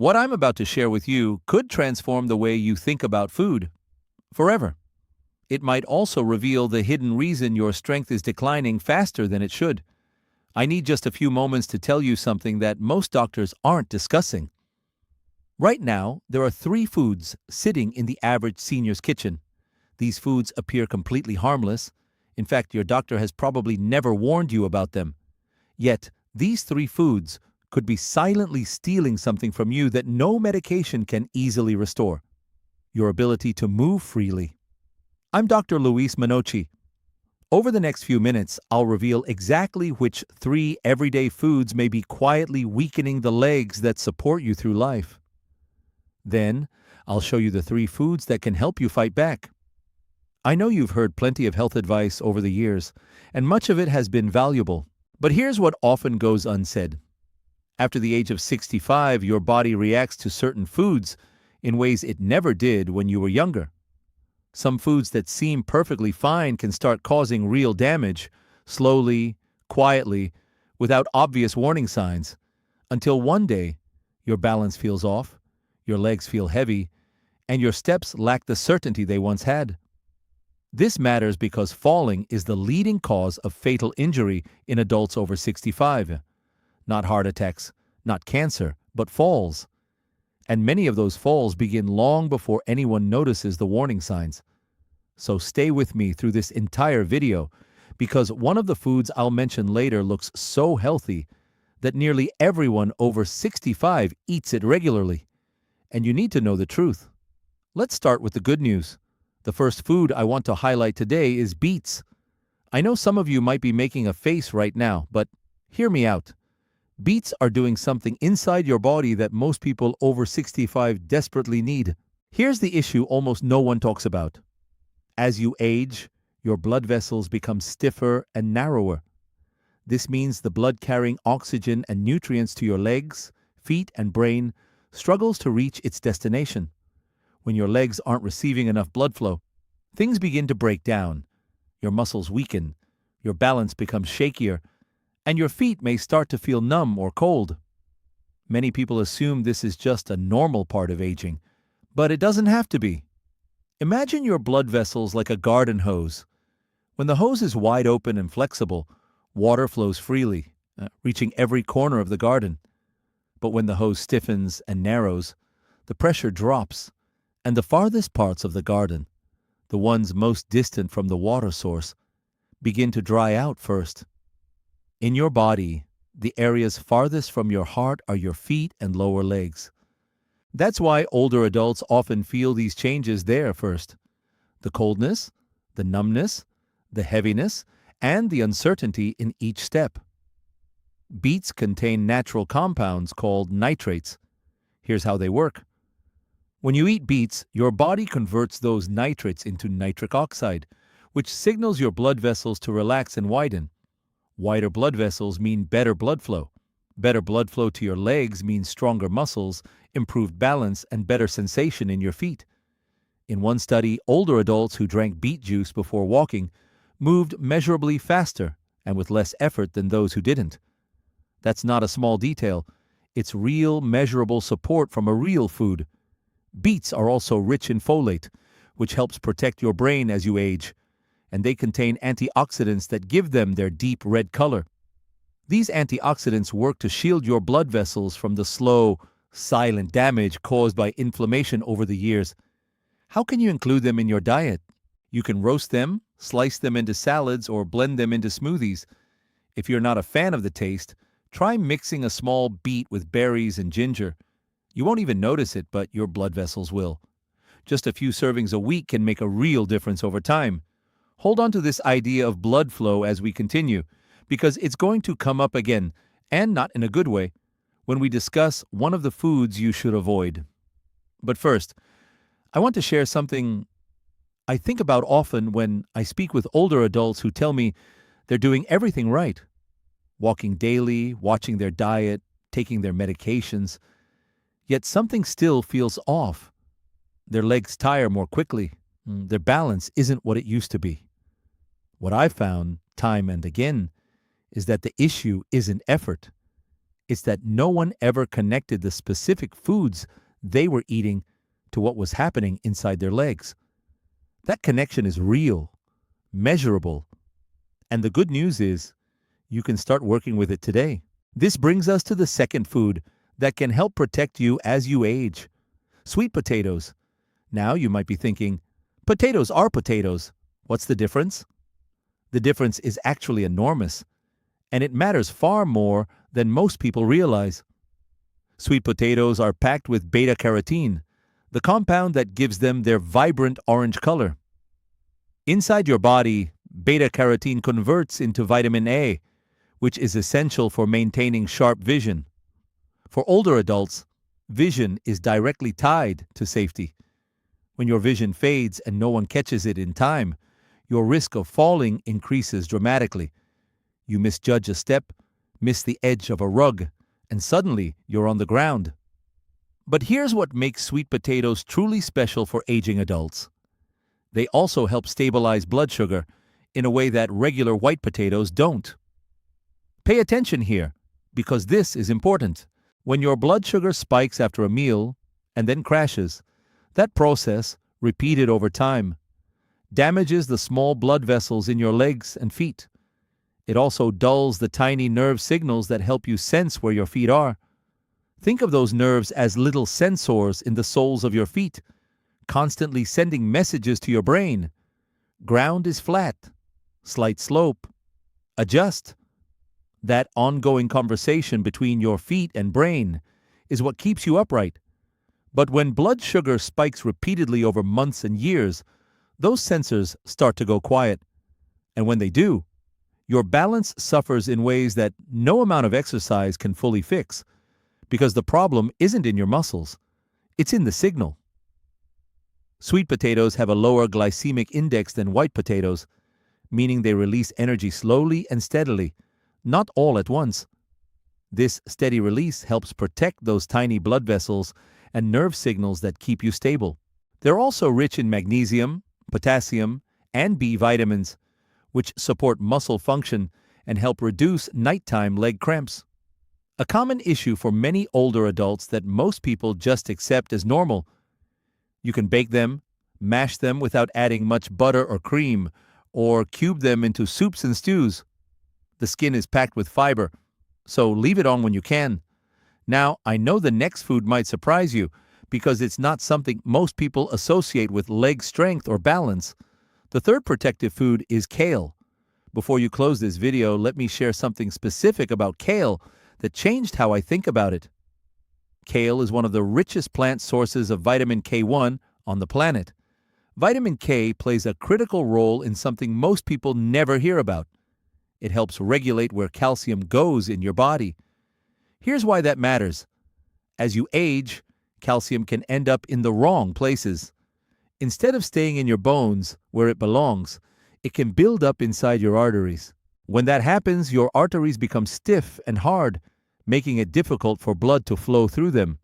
What I'm about to share with you could transform the way you think about food forever. It might also reveal the hidden reason your strength is declining faster than it should. I need just a few moments to tell you something that most doctors aren't discussing. Right now, there are three foods sitting in the average senior's kitchen. These foods appear completely harmless. In fact, your doctor has probably never warned you about them. Yet, these three foods could be silently stealing something from you that no medication can easily restore: your ability to move freely. I'm Dr. Luis Manochi. Over the next few minutes, I'll reveal exactly which three everyday foods may be quietly weakening the legs that support you through life. Then, I'll show you the three foods that can help you fight back. I know you've heard plenty of health advice over the years, and much of it has been valuable. But here's what often goes unsaid. After the age of 65, your body reacts to certain foods in ways it never did when you were younger. Some foods that seem perfectly fine can start causing real damage, slowly, quietly, without obvious warning signs, until one day your balance feels off, your legs feel heavy, and your steps lack the certainty they once had. This matters because falling is the leading cause of fatal injury in adults over 65. Not heart attacks, not cancer, but falls. And many of those falls begin long before anyone notices the warning signs. So stay with me through this entire video, because one of the foods I'll mention later looks so healthy that nearly everyone over 65 eats it regularly. And you need to know the truth. Let's start with the good news. The first food I want to highlight today is beets. I know some of you might be making a face right now, but hear me out. Beets are doing something inside your body that most people over 65 desperately need. Here's the issue almost no one talks about. As you age, your blood vessels become stiffer and narrower. This means the blood carrying oxygen and nutrients to your legs, feet, and brain struggles to reach its destination. When your legs aren't receiving enough blood flow, things begin to break down. Your muscles weaken, your balance becomes shakier, and your feet may start to feel numb or cold. Many people assume this is just a normal part of aging, but it doesn't have to be. Imagine your blood vessels like a garden hose. When the hose is wide open and flexible, water flows freely, reaching every corner of the garden. But when the hose stiffens and narrows, the pressure drops, and the farthest parts of the garden, the ones most distant from the water source, begin to dry out first. In your body, the areas farthest from your heart are your feet and lower legs. That's why older adults often feel these changes there first. The coldness, the numbness, the heaviness, and the uncertainty in each step. Beets contain natural compounds called nitrates. Here's how they work. When you eat beets, your body converts those nitrates into nitric oxide, which signals your blood vessels to relax and widen. Wider blood vessels mean better blood flow. Better blood flow to your legs means stronger muscles, improved balance, and better sensation in your feet. In one study, older adults who drank beet juice before walking moved measurably faster and with less effort than those who didn't. That's not a small detail. It's real, measurable support from a real food. Beets are also rich in folate, which helps protect your brain as you age, and they contain antioxidants that give them their deep red color. These antioxidants work to shield your blood vessels from the slow, silent damage caused by inflammation over the years. How can you include them in your diet? You can roast them, slice them into salads, or blend them into smoothies. If you're not a fan of the taste, try mixing a small beet with berries and ginger. You won't even notice it, but your blood vessels will. Just a few servings a week can make a real difference over time. Hold on to this idea of blood flow as we continue, because it's going to come up again, and not in a good way, when we discuss one of the foods you should avoid. But first, I want to share something I think about often when I speak with older adults who tell me they're doing everything right. Walking daily, watching their diet, taking their medications. Yet something still feels off. Their legs tire more quickly. Their balance isn't what it used to be. What I've found, time and again, is that the issue isn't effort. It's that no one ever connected the specific foods they were eating to what was happening inside their legs. That connection is real, measurable, and the good news is you can start working with it today. This brings us to the second food that can help protect you as you age: sweet potatoes. Now you might be thinking, potatoes are potatoes. What's the difference? The difference is actually enormous, and it matters far more than most people realize. Sweet potatoes are packed with beta-carotene, the compound that gives them their vibrant orange color. Inside your body, beta-carotene converts into vitamin A, which is essential for maintaining sharp vision. For older adults, vision is directly tied to safety. When your vision fades and no one catches it in time, your risk of falling increases dramatically. You misjudge a step, miss the edge of a rug, and suddenly you're on the ground. But here's what makes sweet potatoes truly special for aging adults. They also help stabilize blood sugar in a way that regular white potatoes don't. Pay attention here, because this is important. When your blood sugar spikes after a meal and then crashes, that process, repeated over time, damages the small blood vessels in your legs and feet. It also dulls the tiny nerve signals that help you sense where your feet are. Think of those nerves as little sensors in the soles of your feet, constantly sending messages to your brain. Ground is flat. Slight slope. Adjust. That ongoing conversation between your feet and brain is what keeps you upright. But when blood sugar spikes repeatedly over months and years, those sensors start to go quiet. And when they do, your balance suffers in ways that no amount of exercise can fully fix, because the problem isn't in your muscles, it's in the signal. Sweet potatoes have a lower glycemic index than white potatoes, meaning they release energy slowly and steadily, not all at once. This steady release helps protect those tiny blood vessels and nerve signals that keep you stable. They're also rich in magnesium, potassium, and B vitamins, which support muscle function and help reduce nighttime leg cramps. A common issue for many older adults that most people just accept as normal. You can bake them, mash them without adding much butter or cream, or cube them into soups and stews. The skin is packed with fiber, so leave it on when you can. Now, I know the next food might surprise you, because it's not something most people associate with leg strength or balance. The third protective food is kale. Before you close this video, let me share something specific about kale that changed how I think about it. Kale is one of the richest plant sources of vitamin K1 on the planet. Vitamin K plays a critical role in something most people never hear about. It helps regulate where calcium goes in your body. Here's why that matters. As you age, calcium can end up in the wrong places. Instead of staying in your bones, where it belongs, it can build up inside your arteries. When that happens, your arteries become stiff and hard, making it difficult for blood to flow through them.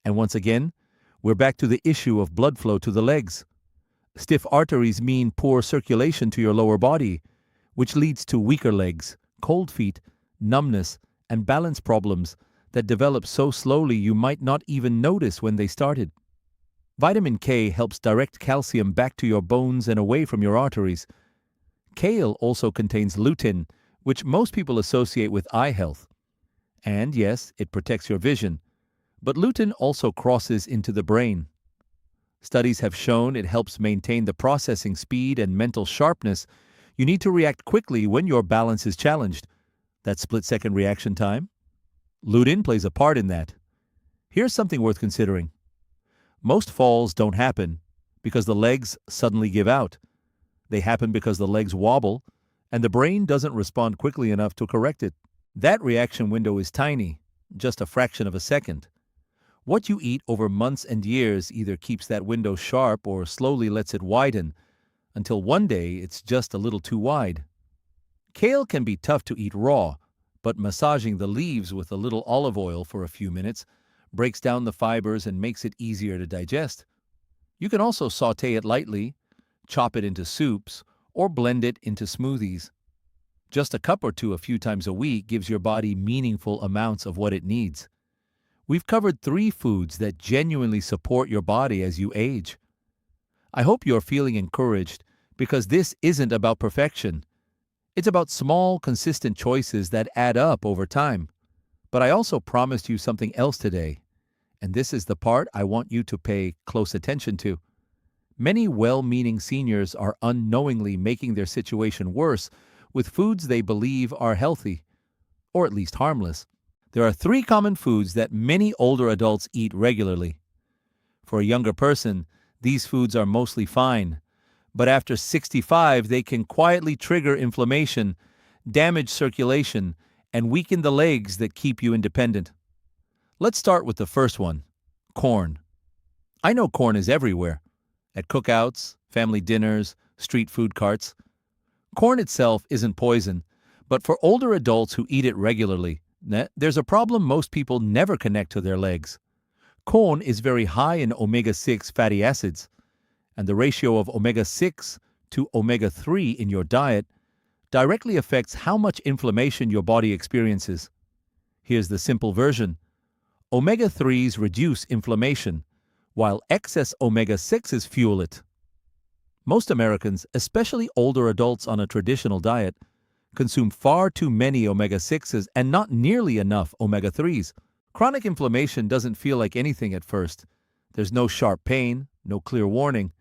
And once again, we're back to the issue of blood flow to the legs. Stiff arteries mean poor circulation to your lower body, which leads to weaker legs, cold feet, numbness, and balance problems that develop so slowly you might not even notice when they started. Vitamin K helps direct calcium back to your bones and away from your arteries. Kale also contains lutein, which most people associate with eye health. And yes, it protects your vision, but lutein also crosses into the brain. Studies have shown it helps maintain the processing speed and mental sharpness you need to react quickly when your balance is challenged. That split-second reaction time? Lutein plays a part in that. Here's something worth considering. Most falls don't happen because the legs suddenly give out. They happen because the legs wobble and the brain doesn't respond quickly enough to correct it. That reaction window is tiny, just a fraction of a second. What you eat over months and years either keeps that window sharp or slowly lets it widen, until one day it's just a little too wide. Kale can be tough to eat raw, but massaging the leaves with a little olive oil for a few minutes breaks down the fibers and makes it easier to digest. You can also sauté it lightly, chop it into soups, or blend it into smoothies. Just a cup or two a few times a week gives your body meaningful amounts of what it needs. We've covered 3 foods that genuinely support your body as you age. I hope you're feeling encouraged because this isn't about perfection. It's about small, consistent choices that add up over time. But I also promised you something else today, and this is the part I want you to pay close attention to. Many well-meaning seniors are unknowingly making their situation worse with foods they believe are healthy, or at least harmless. There are 3 common foods that many older adults eat regularly. For a younger person, these foods are mostly fine, but after 65, they can quietly trigger inflammation, damage circulation, and weaken the legs that keep you independent. Let's start with the first one, corn. I know corn is everywhere, at cookouts, family dinners, street food carts. Corn itself isn't poison, but for older adults who eat it regularly, there's a problem most people never connect to their legs. Corn is very high in omega-6 fatty acids, and the ratio of omega-6 to omega-3 in your diet directly affects how much inflammation your body experiences. Here's the simple version. Omega-3s reduce inflammation, while excess omega-6s fuel it. Most Americans, especially older adults on a traditional diet, consume far too many omega-6s and not nearly enough omega-3s. Chronic inflammation doesn't feel like anything at first. There's no sharp pain, no clear warning,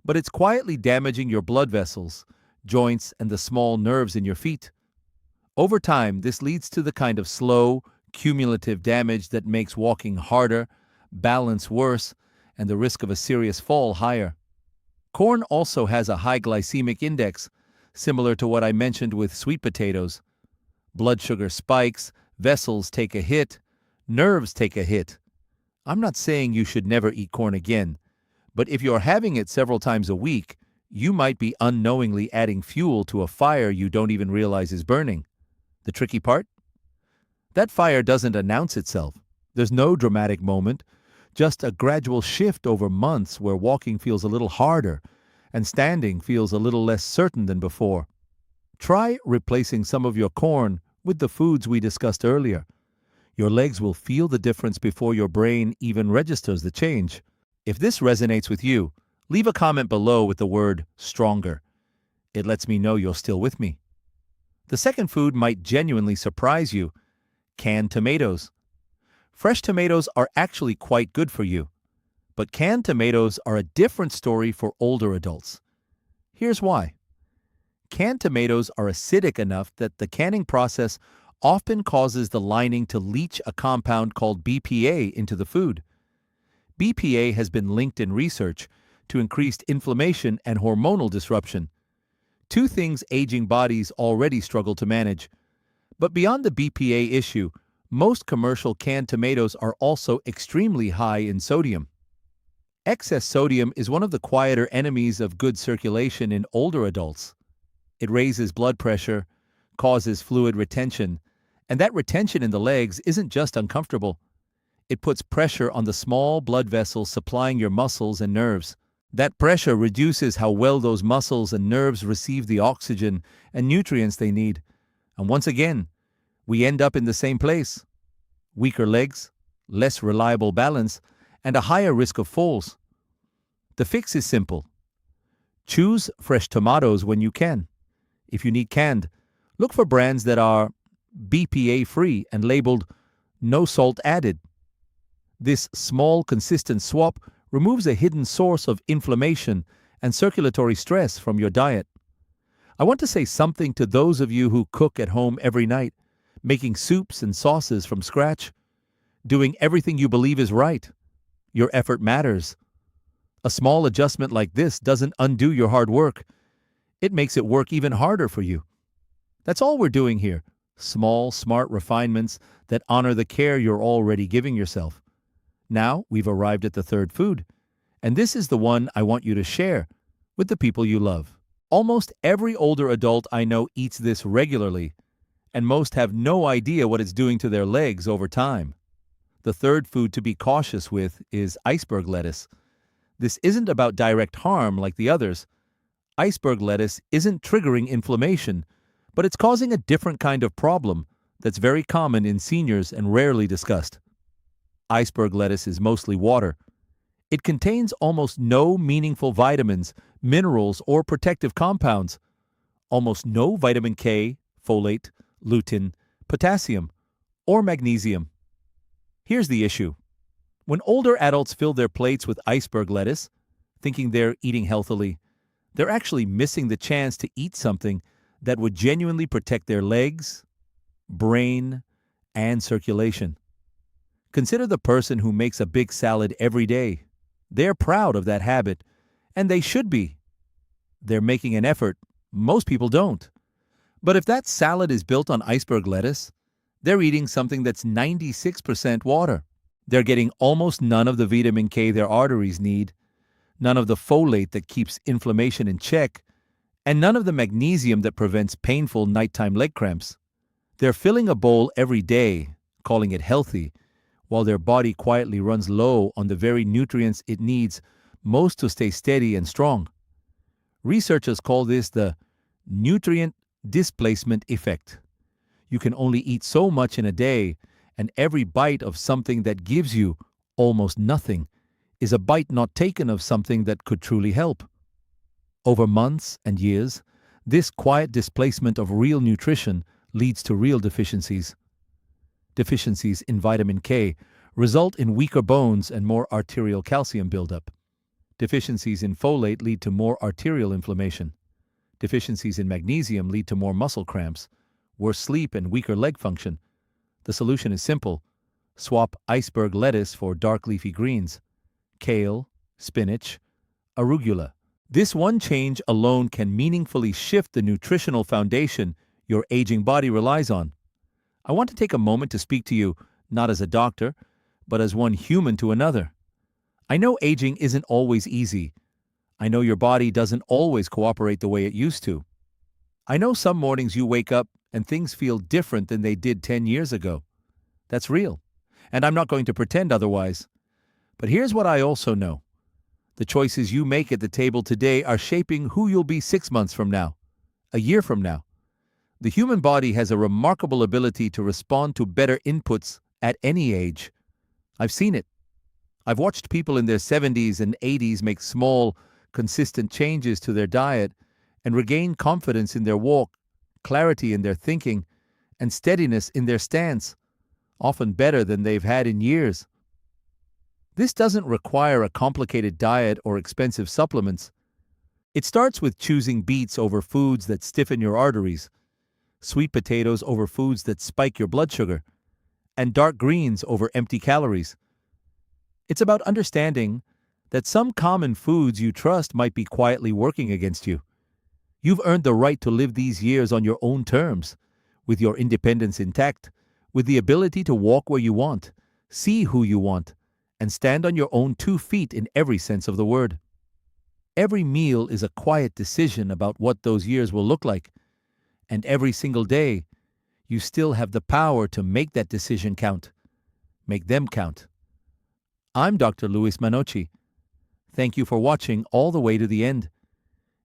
but it's quietly damaging your blood vessels, joints, and the small nerves in your feet. Over time, this leads to the kind of slow, cumulative damage that makes walking harder, balance worse, and the risk of a serious fall higher. Corn also has a high glycemic index, similar to what I mentioned with sweet potatoes. Blood sugar spikes, vessels take a hit, nerves take a hit. I'm not saying you should never eat corn again, but if you're having it several times a week, you might be unknowingly adding fuel to a fire you don't even realize is burning. The tricky part? That fire doesn't announce itself. There's no dramatic moment, just a gradual shift over months where walking feels a little harder and standing feels a little less certain than before. Try replacing some of your corn with the foods we discussed earlier. Your legs will feel the difference before your brain even registers the change. If this resonates with you, leave a comment below with the word stronger. It lets me know you're still with me. The second food might genuinely surprise you: canned tomatoes. Fresh tomatoes are actually quite good for you, but canned tomatoes are a different story for older adults. Here's why. Canned tomatoes are acidic enough that the canning process often causes the lining to leach a compound called BPA into the food. BPA has been linked in research to increased inflammation and hormonal disruption, 2 things aging bodies already struggle to manage. But beyond the BPA issue, most commercial canned tomatoes are also extremely high in sodium. Excess sodium is one of the quieter enemies of good circulation in older adults. It raises blood pressure, causes fluid retention, and that retention in the legs isn't just uncomfortable. It puts pressure on the small blood vessels supplying your muscles and nerves. That pressure reduces how well those muscles and nerves receive the oxygen and nutrients they need. And once again, we end up in the same place: weaker legs, less reliable balance, and a higher risk of falls. The fix is simple. Choose fresh tomatoes when you can. If you need canned, look for brands that are BPA-free and labeled "no salt added." This small, consistent swap removes a hidden source of inflammation and circulatory stress from your diet. I want to say something to those of you who cook at home every night, making soups and sauces from scratch, doing everything you believe is right. Your effort matters. A small adjustment like this doesn't undo your hard work. It makes it work even harder for you. That's all we're doing here. Small, smart refinements that honor the care you're already giving yourself. Now we've arrived at the third food, and this is the one I want you to share with the people you love. Almost every older adult I know eats this regularly, and most have no idea what it's doing to their legs over time. The third food to be cautious with is iceberg lettuce. This isn't about direct harm like the others. Iceberg lettuce isn't triggering inflammation, but it's causing a different kind of problem that's very common in seniors and rarely discussed. Iceberg lettuce is mostly water. It contains almost no meaningful vitamins, minerals, or protective compounds. Almost no vitamin K, folate, lutein, potassium, or magnesium. Here's the issue. When older adults fill their plates with iceberg lettuce, thinking they're eating healthily, they're actually missing the chance to eat something that would genuinely protect their legs, brain, and circulation. Consider the person who makes a big salad every day. They're proud of that habit, and they should be. They're making an effort. Most people don't. But if that salad is built on iceberg lettuce, they're eating something that's 96% water. They're getting almost none of the vitamin K their arteries need, none of the folate that keeps inflammation in check, and none of the magnesium that prevents painful nighttime leg cramps. They're filling a bowl every day, calling it healthy, while their body quietly runs low on the very nutrients it needs most to stay steady and strong. Researchers call this the nutrient displacement effect. You can only eat so much in a day, and every bite of something that gives you almost nothing is a bite not taken of something that could truly help. Over months and years, this quiet displacement of real nutrition leads to real deficiencies. Deficiencies in vitamin K result in weaker bones and more arterial calcium buildup. Deficiencies in folate lead to more arterial inflammation. Deficiencies in magnesium lead to more muscle cramps, worse sleep, and weaker leg function. The solution is simple. Swap iceberg lettuce for dark leafy greens, kale, spinach, arugula. This one change alone can meaningfully shift the nutritional foundation your aging body relies on. I want to take a moment to speak to you, not as a doctor, but as one human to another. I know aging isn't always easy. I know your body doesn't always cooperate the way it used to. I know some mornings you wake up and things feel different than they did 10 years ago. That's real, and I'm not going to pretend otherwise. But here's what I also know. The choices you make at the table today are shaping who you'll be 6 months from now, a year from now. The human body has a remarkable ability to respond to better inputs at any age. I've seen it. I've watched people in their 70s and 80s make small, consistent changes to their diet and regain confidence in their walk, clarity in their thinking, and steadiness in their stance, often better than they've had in years. This doesn't require a complicated diet or expensive supplements. It starts with choosing beets over foods that stiffen your arteries, sweet potatoes over foods that spike your blood sugar, and dark greens over empty calories. It's about understanding that some common foods you trust might be quietly working against you. You've earned the right to live these years on your own terms, with your independence intact, with the ability to walk where you want, see who you want, and stand on your own 2 feet in every sense of the word. Every meal is a quiet decision about what those years will look like, and every single day, you still have the power to make that decision count. Make them count. I'm Dr. Luis Manochi. Thank you for watching all the way to the end.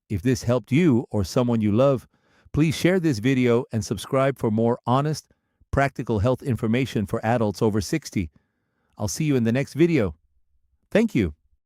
If this helped you or someone you love, please share this video and subscribe for more honest, practical health information for adults over 60. I'll see you in the next video. Thank you.